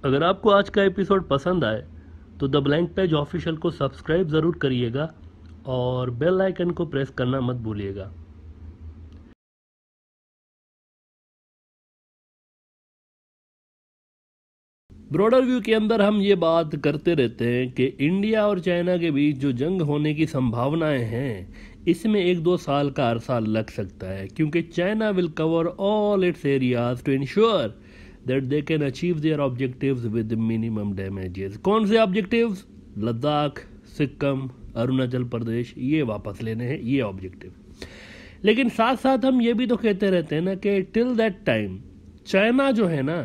अगर आपको आज का एपिसोड पसंद आए तो द ब्लैंक पेज ऑफिशियल को सब्सक्राइब ज़रूर करिएगा और बेल आइकन को प्रेस करना मत भूलिएगा। ब्रॉडर व्यू के अंदर हम ये बात करते रहते हैं कि इंडिया और चाइना के बीच जो जंग होने की संभावनाएं हैं, इसमें 1-2 साल का अरसा लग सकता है, क्योंकि China will cover all its areas to ensure that they can achieve their objectives with minimum damages. कौन से ऑब्जेक्टिव्स? लद्दाख, सिक्किम, अरुणाचल प्रदेश, ये वापस लेने हैं, ये ऑब्जेक्टिव। लेकिन साथ साथ हम ये भी तो कहते रहते हैं ना कि टिल दैट टाइम चाइना जो है ना,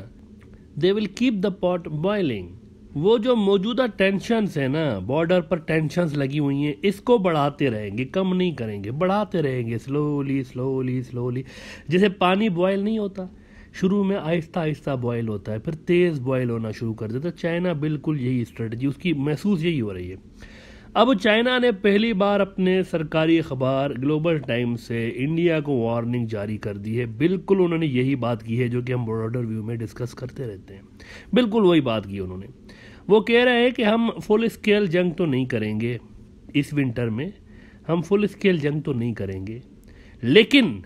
they will keep the pot boiling. वो जो मौजूदा टेंशन्स है ना, बॉर्डर पर टेंशन्स लगी हुई हैं, इसको बढ़ाते रहेंगे, कम नहीं करेंगे, बढ़ाते रहेंगे स्लोली स्लोली स्लोली। जैसे पानी बॉयल नहीं होता, शुरू में आहिस्ता आहिस्ता बॉयल होता है, फिर तेज़ बॉयल होना शुरू कर देता है। चाइना बिल्कुल यही स्ट्रेटजी उसकी महसूस यही हो रही है। अब चाइना ने पहली बार अपने सरकारी अखबार ग्लोबल टाइम्स से इंडिया को वार्निंग जारी कर दी है। बिल्कुल उन्होंने यही बात की है जो कि हम ब्रॉडर व्यू में डिस्कस करते रहते हैं, बिल्कुल वही बात की उन्होंने। वो कह रहे हैं कि हम फुल स्केल जंग तो नहीं करेंगे इस विंटर में, हम फुल स्केल जंग तो नहीं करेंगे, लेकिन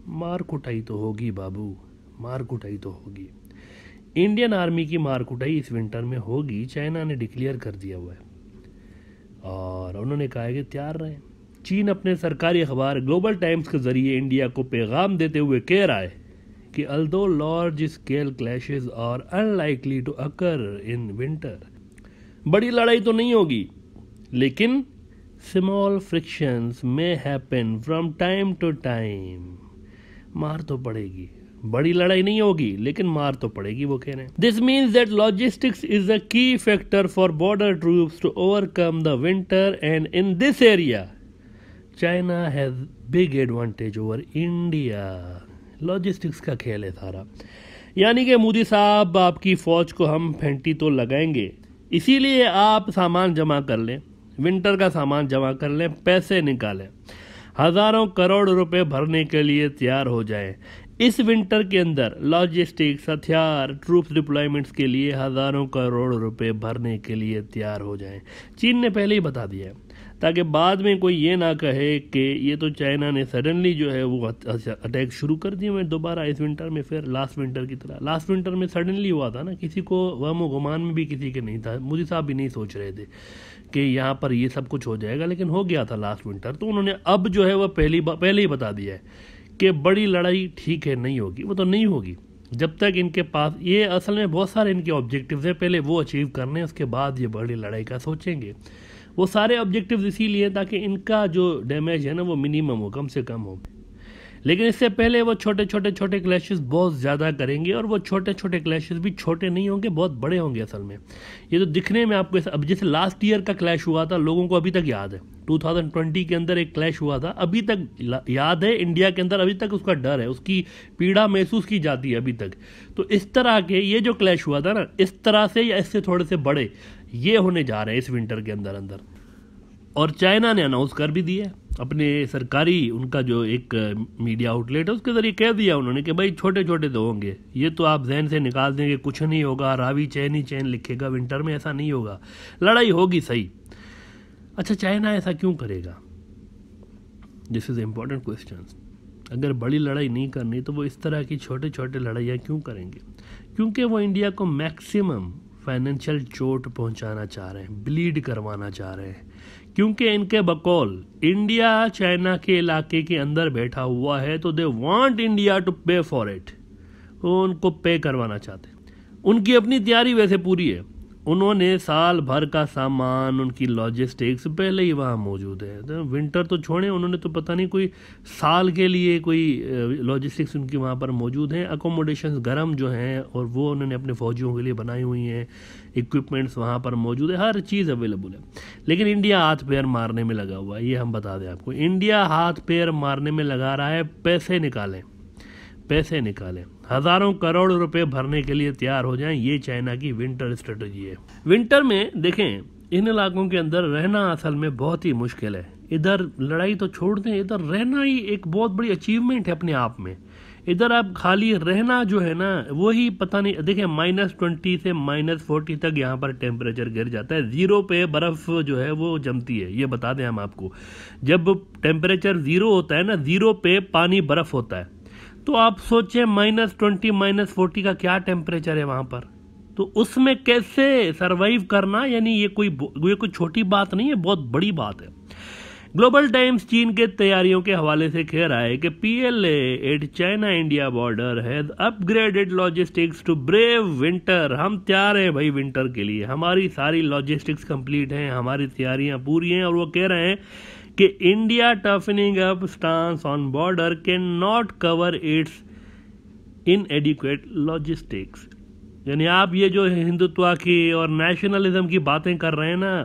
मार कुटाई तो होगी बाबू, मार कुटाई तो होगी। इंडियन आर्मी की मार कुटाई इस विंटर में होगी, चाइना ने डिक्लेयर कर दिया हुआ है और उन्होंने कहा है कि तैयार रहें। चीन अपने सरकारी अखबार ग्लोबल टाइम्स के जरिए इंडिया को पैगाम देते हुए कह रहा है कि although large scale clashes are unlikely to occur in winter, बड़ी लड़ाई तो नहीं होगी, लेकिन small frictions may happen from time to time. मार तो पड़ेगी, बड़ी लड़ाई नहीं होगी लेकिन मार तो पड़ेगी, वो कह रहे हैं। This means that logistics is a key factor for border troops to overcome the winter, and in this area China has big advantage over India. Logistics का खेल है सारा, यानी कि मोदी साहब आपकी फौज को हम फेंटी तो लगाएंगे, इसीलिए आप सामान जमा कर लें, विंटर का सामान जमा कर लें, पैसे निकालें, हजारों करोड़ रुपए भरने के लिए तैयार हो जाएं। इस विंटर के अंदर लॉजिस्टिक्स, हथियार, ट्रूप्स डिप्लॉयमेंट्स के लिए हजारों करोड़ रुपए भरने के लिए तैयार हो जाएं। चीन ने पहले ही बता दिया है, ताकि बाद में कोई ये ना कहे कि ये तो चाइना ने सडनली जो है वो अटैक शुरू कर दिए मैं दोबारा इस विंटर में, फिर लास्ट विंटर की तरह। लास्ट विंटर में सडनली हुआ था ना, किसी को वहम गुमान में भी किसी के नहीं था, मोदी साहब भी नहीं सोच रहे थे कि यहाँ पर ये सब कुछ हो जाएगा, लेकिन हो गया था लास्ट विंटर। तो उन्होंने अब जो है वह पहले ही बता दिया है कि बड़ी लड़ाई ठीक है नहीं होगी, वो तो नहीं होगी जब तक इनके पास ये, असल में बहुत सारे इनके ऑब्जेक्टिव्स हैं, पहले वो अचीव करने हैं, उसके बाद ये बड़ी लड़ाई का सोचेंगे। वो सारे ऑब्जेक्टिव्स इसीलिए ताकि इनका जो डैमेज है ना वो मिनिमम हो, कम से कम हो। लेकिन इससे पहले वो छोटे क्लैशेस बहुत ज़्यादा करेंगे, और वो छोटे क्लैशेस भी छोटे नहीं होंगे, बहुत बड़े होंगे असल में। ये तो दिखने में आपको अब जैसे लास्ट ईयर का क्लैश हुआ था, लोगों को अभी तक याद है। 2020 के अंदर एक क्लैश हुआ था, अभी तक याद है इंडिया के अंदर, अभी तक उसका डर है, उसकी पीड़ा महसूस की जाती है अभी तक। तो इस तरह के ये जो क्लैश हुआ था ना, इस तरह से या इससे थोड़े से बड़े ये होने जा रहे हैं इस विंटर के अंदर। और चाइना ने अनाउंस कर भी दिया अपने सरकारी, उनका जो एक मीडिया आउटलेट है उसके जरिए कह दिया उन्होंने कि भाई छोटे तो होंगे, ये तो आप जहन से निकाल देंगे, कुछ नहीं होगा, रावी चैन ही चैन लिखेगा, विंटर में ऐसा नहीं होगा, लड़ाई होगी सही। अच्छा, चाइना ऐसा क्यों करेगा? This is important question. अगर बड़ी लड़ाई नहीं करनी तो वो इस तरह की छोटे लड़ाइयाँ क्यों करेंगे? क्योंकि वो इंडिया को मैक्सिमम फाइनेंशियल चोट पहुंचाना चाह रहे हैं, ब्लीड करवाना चाह रहे हैं, क्योंकि इनके बकौल इंडिया चाइना के इलाके के अंदर बैठा हुआ है, तो दे वांट इंडिया टू पे फॉर इट, वो उनको पे करवाना चाहते हैं। उनकी अपनी तैयारी वैसे पूरी है, उन्होंने साल भर का सामान, उनकी लॉजिस्टिक्स पहले ही वहाँ मौजूद है। तो विंटर तो छोड़ें, उन्होंने तो पता नहीं कोई साल के लिए कोई लॉजिस्टिक्स उनकी वहाँ पर मौजूद हैं, अकोमोडेशंस गर्म जो हैं, और वो उन्होंने अपने फौजियों के लिए बनाई हुई हैं, इक्विपमेंट्स वहाँ पर मौजूद है, हर चीज़ अवेलेबल है। लेकिन इंडिया हाथ पैर मारने में लगा हुआ है, ये हम बता दें आपको, इंडिया हाथ पैर मारने में लगा रहा है। पैसे निकालें, हजारों करोड़ रुपए भरने के लिए तैयार हो जाएं, ये चाइना की विंटर स्ट्रेटजी है। विंटर में देखें, इन इलाकों के अंदर रहना असल में बहुत ही मुश्किल है। इधर लड़ाई तो छोड़ दें, इधर रहना ही एक बहुत बड़ी अचीवमेंट है अपने आप में। इधर आप खाली रहना जो है ना वही पता नहीं, देखिए -20 से -40 तक यहाँ पर टेम्परेचर गिर जाता है। ज़ीरो पे बर्फ़ जो है वो जमती है, ये बता दें हम आपको। जब टेम्परेचर ज़ीरो होता है ना, ज़ीरो पे पानी बर्फ़ होता है, तो आप सोचें -20 -40 का क्या टेम्परेचर है वहाँ पर, तो उसमें कैसे सरवाइव करना, यानी ये कोई छोटी बात नहीं है, बहुत बड़ी बात है। ग्लोबल टाइम्स चीन के तैयारियों के हवाले से कह रहा है कि PLA at China India border has upgraded logistics to brave winter. हम तैयार हैं भाई विंटर के लिए, हमारी सारी लॉजिस्टिक्स कंप्लीट हैं, हमारी तैयारियां पूरी हैं। और वो कह रहे हैं कि India toughening up stance on border can not cover it's इनएडिक्वेट logistics. यानी आप ये जो हिंदुत्व की और नेशनलिज्म की बातें कर रहे हैं ना,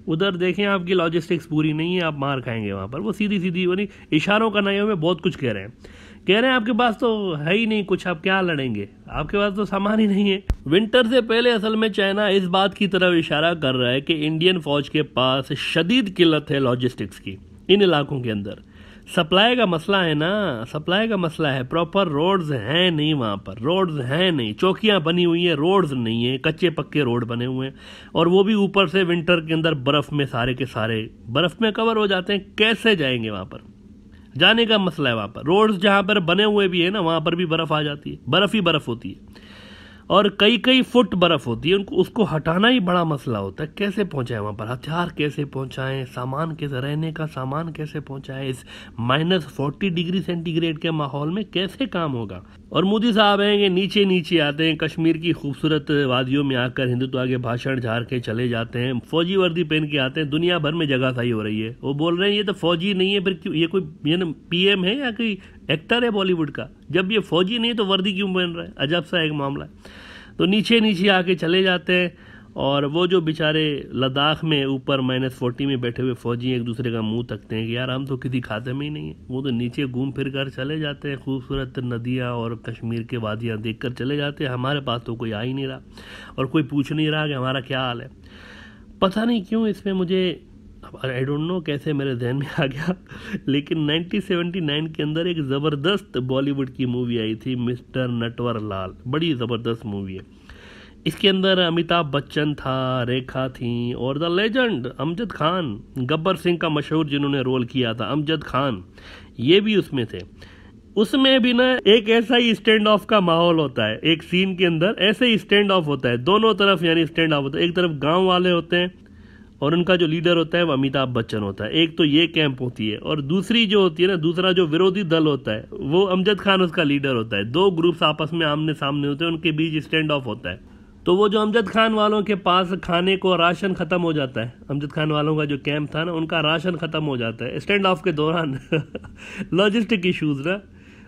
उधर देखें आपकी लॉजिस्टिक्स पूरी नहीं है, आप मार खाएंगे वहाँ पर। वो सीधी सीधी यानी इशारों का नहीं में बहुत कुछ कह रहे हैं आपके पास तो है ही नहीं कुछ, आप क्या लड़ेंगे, आपके पास तो सामान ही नहीं है। विंटर से पहले असल में चाइना इस बात की तरफ इशारा कर रहा है कि इंडियन फौज के पास शदीद किल्लत है लॉजिस्टिक्स की इन इलाकों के अंदर। सप्लाई का मसला है ना, सप्लाई का मसला है, प्रॉपर रोड्स हैं नहीं वहाँ पर, रोड्स हैं नहीं, चौकियाँ बनी हुई हैं, रोड्स नहीं है, कच्चे पक्के रोड बने हुए हैं, और वो भी ऊपर से विंटर के अंदर बर्फ़ में सारे के सारे बर्फ़ में कवर हो जाते हैं। कैसे जाएंगे वहाँ पर, जाने का मसला है वहाँ पर। रोड्स जहाँ पर बने हुए भी है ना, वहाँ पर भी बर्फ़ आ जाती है, बर्फ़ ही बर्फ़ होती है, और कई फुट बर्फ़ होती है, उसको हटाना ही बड़ा मसला होता है। कैसे पहुँचाएं वहाँ पर, हथियार कैसे पहुँचाएं, सामान कैसे, रहने का सामान कैसे पहुँचाएं, इस -40 डिग्री सेंटीग्रेड के माहौल में कैसे काम होगा। और मोदी साहब हैं कि नीचे नीचे आते हैं, कश्मीर की खूबसूरत वादियों में आकर हिंदुत्व के भाषण झाड़ के चले जाते हैं, फौजी वर्दी पहन के आते हैं, दुनिया भर में जगह सही हो रही है। वो बोल रहे हैं ये तो फौजी नहीं है, फिर क्यों, ये कोई PM है या कोई एक्टर है बॉलीवुड का, जब ये फौजी नहीं है तो वर्दी क्यों पहन रहा है, अजब सा एक मामला है। तो नीचे नीचे आके चले जाते हैं, और वो जो बेचारे लद्दाख में ऊपर -40 में बैठे हुए फौजी एक दूसरे का मुंह तकते हैं कि यार हम तो किसी खाते में ही नहीं है, वो तो नीचे घूम फिर कर चले जाते हैं, खूबसूरत नदियाँ और कश्मीर के वादियाँ देख कर चले जाते हैं। हमारे पास तो कोई आ ही नहीं रहा, और कोई पूछ नहीं रहा कि हमारा क्या हाल है। पता नहीं क्यों इसमें मुझे, आई डोंट नो कैसे मेरे जहन में आ गया, लेकिन 1979 के अंदर एक ज़बरदस्त बॉलीवुड की मूवी आई थी, मिस्टर नटवर लाल, बड़ी ज़बरदस्त मूवी है। इसके अंदर अमिताभ बच्चन था, रेखा थी, और द लेजेंड अमजद खान, गब्बर सिंह का मशहूर जिन्होंने रोल किया था अमजद खान, ये भी उसमें थे। उसमें भी ना एक ऐसा ही स्टैंड ऑफ का माहौल होता है, एक सीन के अंदर ऐसे ही स्टैंड ऑफ होता है, दोनों तरफ यानी स्टैंड ऑफ होता है। एक तरफ गांव वाले होते हैं और उनका जो लीडर होता है वो अमिताभ बच्चन होता है, एक तो ये कैंप होती है, और दूसरी जो होती है ना, दूसरा जो विरोधी दल होता है वो अमजद खान उसका लीडर होता है। दो ग्रुप्स आपस में आमने सामने होते हैं, उनके बीच स्टैंड ऑफ होता है। तो वो जो अमजद खान वालों के पास खाने को राशन खत्म हो जाता है, अमजद खान वालों का जो कैंप था ना, उनका राशन खत्म हो जाता है स्टैंड ऑफ के दौरान। लॉजिस्टिक इश्यूज ना,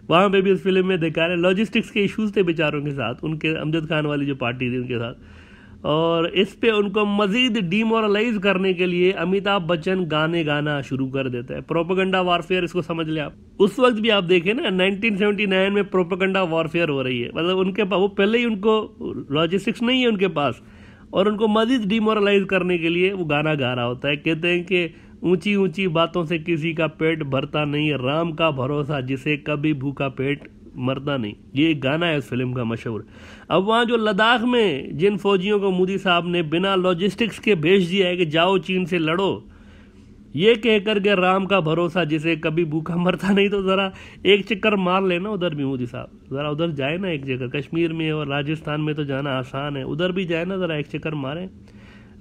वहाँ पे भी उस फिल्म में दिखा रहे लॉजिस्टिक्स के इश्यूज थे बेचारों के साथ, उनके अमजद खान वाली जो पार्टी थी उनके साथ। और इस पे उनको मजीद डिमोरलाइज करने के लिए अमिताभ बच्चन गाने गाना शुरू कर देता है। प्रोपेगेंडा वॉरफेयर, इसको समझ ले आप। उस वक्त भी आप देखें ना, 1979 में प्रोपेगेंडा वॉरफेयर हो रही है, मतलब उनके पास वो पहले ही उनको लॉजिस्टिक्स नहीं है उनके पास, और उनको मजीद डिमोरलाइज करने के लिए वो गाना गा रहा होता है। कहते हैं कि ऊंची ऊंची बातों से किसी का पेट भरता नहीं, राम का भरोसा जिसे कभी भूखा पेट मरता नहीं, ये एक गाना है उस फिल्म का मशहूर। अब वहाँ जो लद्दाख में जिन फौजियों को मोदी साहब ने बिना लॉजिस्टिक्स के भेज दिया है कि जाओ चीन से लड़ो, ये कहकर के राम का भरोसा जिसे कभी भूखा मरता नहीं, तो ज़रा एक चक्कर मार लेना उधर भी मोदी साहब, ज़रा उधर जाए ना एक जगह, कश्मीर में और राजस्थान में तो जाना आसान है, उधर भी जाए ना, ज़रा एक चक्कर मारें।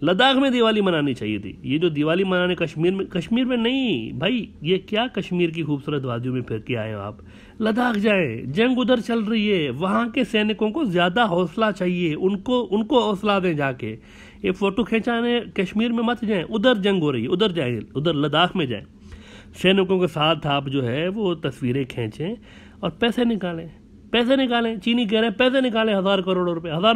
लद्दाख में दिवाली मनानी चाहिए थी, ये जो दिवाली मनाने कश्मीर में नहीं भाई, ये क्या कश्मीर की खूबसूरत वादियों में फिर के आए हो आप, लद्दाख जाएं, जंग उधर चल रही है, वहाँ के सैनिकों को ज़्यादा हौसला चाहिए, उनको हौसला दें, जाके ये फ़ोटो खिंचाने कश्मीर में मत जाएं, उधर जंग हो रही है, उधर जाएं, उधर लद्दाख में जाएं, सैनिकों के साथ आप जो है वो तस्वीरें खींचें और पैसे निकालें। चीनी कह रहे हैं पैसे निकालें, हज़ारों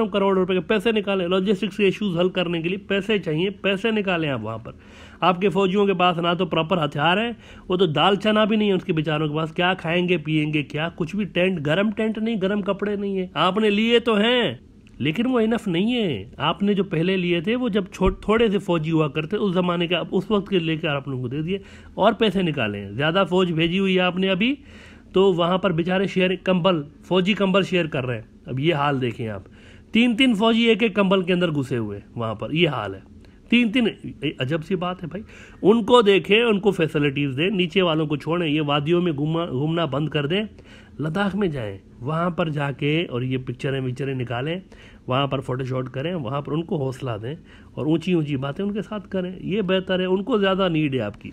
करोड़ रुपए के पैसे निकालें, लॉजिस्टिक्स के इश्यूज हल करने के लिए पैसे चाहिए, पैसे निकालें आप वहाँ पर। आपके फौजियों के पास ना तो प्रॉपर हथियार है, वो तो दाल चना भी नहीं है उसके बेचारों के पास, क्या खाएंगे पिएंगे क्या, कुछ भी गर्म टेंट नहीं, गर्म कपड़े नहीं है। आपने लिए तो हैं लेकिन वो इनफ नहीं है। आपने जो पहले लिए थे वो जब थोड़े से फौजी हुआ करते उस जमाने के, उस वक्त के लेकर आप लोगों को दे दिए, और पैसे निकालें, ज़्यादा फौज भेजी हुई है आपने अभी, तो वहाँ पर बेचारे शेयर कंबल, फौजी कंबल शेयर कर रहे हैं। अब ये हाल देखें आप, 3-3 फौजी एक एक कंबल के अंदर घुसे हुए वहाँ पर, ये हाल है। 3-3, अजब सी बात है भाई। उनको देखें, उनको फैसिलिटीज़ दें, नीचे वालों को छोड़ें, ये वादियों में घूमना बंद कर दें, लद्दाख में जाएं, वहाँ पर जाके और ये पिक्चरें निकालें, वहाँ पर फोटोशॉट करें, वहाँ पर उनको हौसला दें और ऊंची ऊंची बातें उनके साथ करें। ये बेहतर है, उनको ज़्यादा नीड है आपकी।